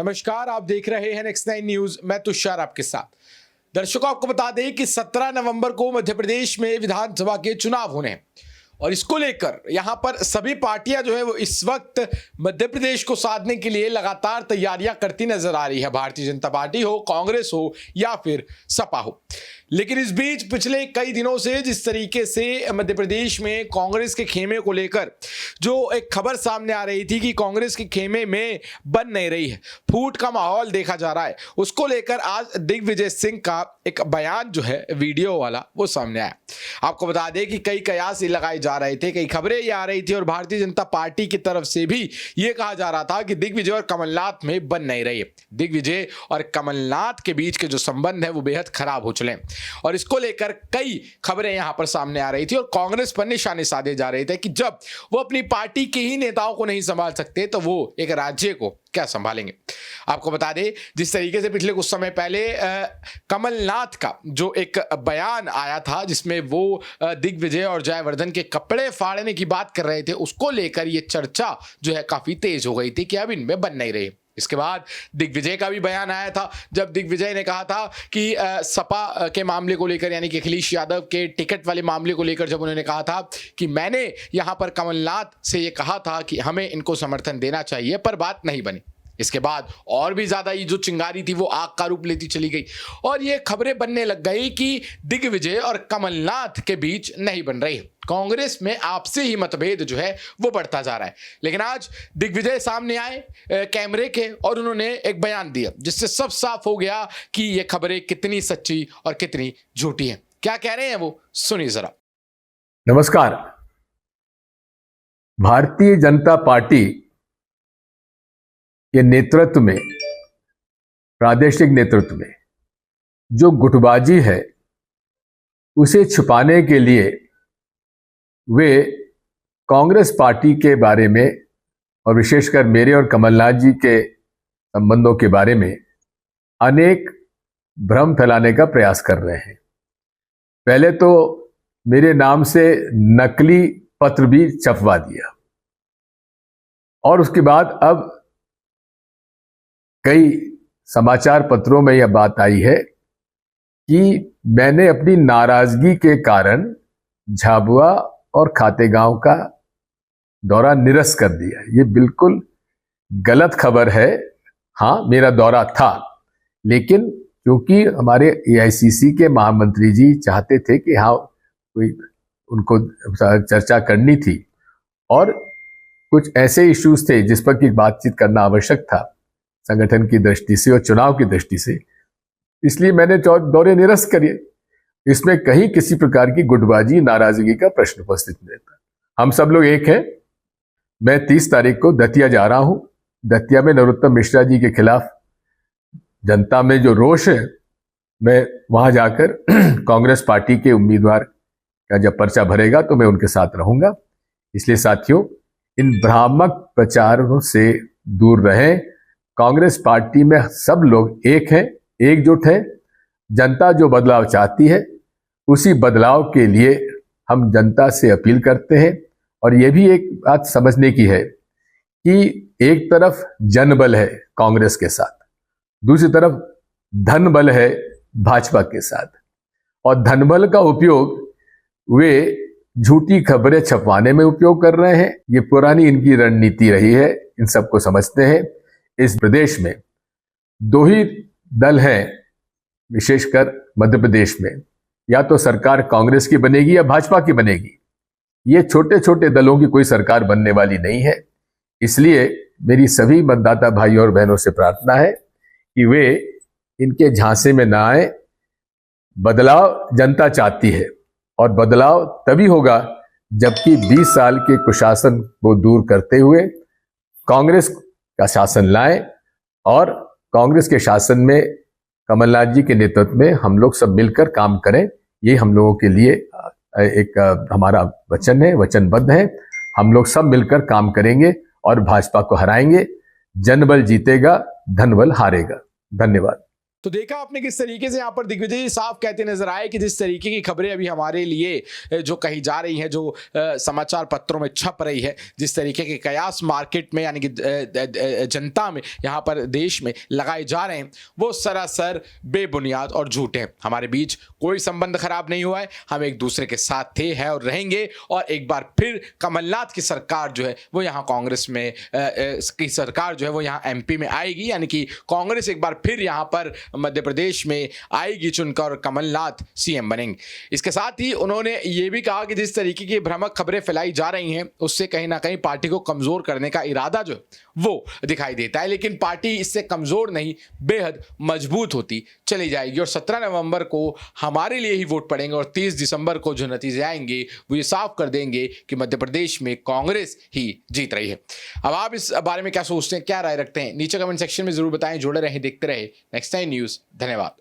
नमस्कार, आप देख रहे हैं Next 9 न्यूज। मैं तुषार आपके साथ। दर्शकों, आपको बता दें कि 17 नवंबर को मध्य प्रदेश में विधानसभा के चुनाव होने हैं और इसको लेकर यहां पर सभी पार्टियां जो है वो इस वक्त मध्य प्रदेश को साधने के लिए लगातार तैयारियां करती नजर आ रही है। भारतीय जनता पार्टी हो, कांग्रेस हो या फिर सपा हो। लेकिन इस बीच पिछले कई दिनों से जिस तरीके से मध्य प्रदेश में कांग्रेस के खेमे को लेकर जो एक खबर सामने आ रही थी कि कांग्रेस के खेमे में बन नहीं रही है, फूट का माहौल देखा जा रहा है, उसको लेकर आज दिग्विजय सिंह का एक बयान जो है वीडियो वाला वो सामने आया। आपको बता दें कि कई कयास लगाए जा रहे थे, कई खबरें ये आ रही थी और भारतीय जनता पार्टी की तरफ से भी ये कहा जा रहा था कि दिग्विजय और कमलनाथ में बन नहीं रही है। दिग्विजय और कमलनाथ के बीच के जो संबंध है वो बेहद खराब हो चले और इसको लेकर कई खबरें यहां पर सामने आ रही थी और कांग्रेस पर निशाने साधे जा रहे थे कि जब वो अपनी पार्टी के ही नेताओं को नहीं संभाल सकते तो वो एक राज्य को क्या संभालेंगे। आपको बता दें, जिस तरीके से पिछले कुछ समय पहले कमलनाथ का जो एक बयान आया था जिसमें वो दिग्विजय और जयवर्धन के कपड़े फाड़ने की बात कर रहे थे, उसको लेकर ये चर्चा जो है काफी तेज हो गई थी कि अब इनमें बन नहीं रही। इसके बाद दिग्विजय का भी बयान आया था, जब दिग्विजय ने कहा था कि सपा के मामले को लेकर, यानी कि अखिलेश यादव के टिकट वाले मामले को लेकर, जब उन्होंने कहा था कि मैंने यहां पर कमलनाथ से ये कहा था कि हमें इनको समर्थन देना चाहिए, पर बात नहीं बनी। इसके बाद और भी ज्यादा ये जो चिंगारी थी वो आग का रूप लेती चली गई और ये खबरें बनने लग गई कि दिग्विजय और कमलनाथ के बीच नहीं बन रही। कांग्रेस में आपसी ही मतभेद जो है वो बढ़ता जा रहा है। लेकिन आज दिग्विजय सामने आए कैमरे के और उन्होंने एक बयान दिया जिससे सब साफ हो गया कि ये खबरें कितनी सच्ची और कितनी झूठी हैं। क्या कह रहे हैं वो सुनिए जरा। नमस्कार। भारतीय जनता पार्टी के नेतृत्व में, प्रादेशिक नेतृत्व में जो गुटबाजी है उसे छुपाने के लिए वे कांग्रेस पार्टी के बारे में और विशेषकर मेरे और कमलनाथ जी के संबंधों के बारे में अनेक भ्रम फैलाने का प्रयास कर रहे हैं। पहले तो मेरे नाम से नकली पत्र भी छपवा दिया और उसके बाद अब कई समाचार पत्रों में यह बात आई है कि मैंने अपनी नाराजगी के कारण झाबुआ और खातेगांव का दौरा निरस्त कर दिया। ये बिल्कुल गलत खबर है। हाँ, मेरा दौरा था, लेकिन क्योंकि हमारे एआईसीसी के महामंत्री जी चाहते थे कि हाँ कोई उनको चर्चा करनी थी और कुछ ऐसे इश्यूज थे जिस पर कि बातचीत करना आवश्यक था संगठन की दृष्टि से और चुनाव की दृष्टि से, इसलिए मैंने दौरे निरस्त किए। इसमें कहीं किसी प्रकार की गुटबाजी, नाराजगी का प्रश्न उपस्थित नहीं था। हम सब लोग एक हैं। मैं 30 तारीख को दतिया जा रहा हूं। दतिया में नरोत्तम मिश्रा जी के खिलाफ जनता में जो रोष है, मैं वहां जाकर कांग्रेस पार्टी के उम्मीदवार का जब पर्चा भरेगा तो मैं उनके साथ रहूंगा। इसलिए साथियों, इन भ्रामक प्रचारों से दूर रहें। कांग्रेस पार्टी में सब लोग एक हैं, एकजुट हैं। जनता जो बदलाव चाहती है उसी बदलाव के लिए हम जनता से अपील करते हैं। और यह भी एक बात समझने की है कि एक तरफ जनबल है कांग्रेस के साथ, दूसरी तरफ धनबल है भाजपा के साथ, और धनबल का उपयोग वे झूठी खबरें छपवाने में उपयोग कर रहे हैं। ये पुरानी इनकी रणनीति रही है, इन सबको समझते हैं। इस प्रदेश में दो ही दल हैं, विशेषकर मध्य प्रदेश में, या तो सरकार कांग्रेस की बनेगी या भाजपा की बनेगी। ये छोटे छोटे दलों की कोई सरकार बनने वाली नहीं है। इसलिए मेरी सभी मतदाता भाइयों और बहनों से प्रार्थना है कि वे इनके झांसे में ना आए। बदलाव जनता चाहती है और बदलाव तभी होगा जबकि 20 साल के कुशासन को दूर करते हुए कांग्रेस का शासन लाए और कांग्रेस के शासन में कमलनाथ जी के नेतृत्व में हम लोग सब मिलकर काम करें। ये हम लोगों के लिए एक हमारा वचन है, वचनबद्ध है। हम लोग सब मिलकर काम करेंगे और भाजपा को हराएंगे। जनबल जीतेगा, धनबल हारेगा। धन्यवाद। तो देखा आपने किस तरीके से यहाँ पर दिग्विजय जी साफ कहते नजर आए कि जिस तरीके की खबरें अभी हमारे लिए जो कही जा रही हैं, जो समाचार पत्रों में छप रही है, जिस तरीके के कयास मार्केट में यानी कि जनता में यहाँ पर देश में लगाए जा रहे हैं, वो सरासर बेबुनियाद और झूठ हैं। हमारे बीच कोई संबंध खराब नहीं हुआ है, हम एक दूसरे के साथ थे, हैं और रहेंगे। और एक बार फिर कमलनाथ की सरकार जो है वो यहाँ कांग्रेस में की सरकार जो है वो यहाँ एमपी में आएगी, यानी कि कांग्रेस एक बार फिर यहाँ पर मध्य प्रदेश में आएगी चुनकर और कमलनाथ सीएम बनेंगे। इसके साथ ही उन्होंने ये भी कहा कि जिस तरीके की भ्रामक खबरें फैलाई जा रही हैं उससे कहीं ना कहीं पार्टी को कमजोर करने का इरादा जो वो दिखाई देता है, लेकिन पार्टी इससे कमजोर नहीं बेहद मजबूत होती चली जाएगी। और 17 नवंबर को हमारे लिए ही वोट पड़ेंगे और 30 दिसंबर को जो नतीजे आएंगे वो ये साफ कर देंगे कि मध्य प्रदेश में कांग्रेस ही जीत रही है। अब आप इस बारे में क्या सोचते हैं, क्या राय रखते हैं, नीचे कमेंट सेक्शन में जरूर बताएं। जुड़े रहें, देखते रहे नेक्स्ट टाइम न्यूज। धन्यवाद।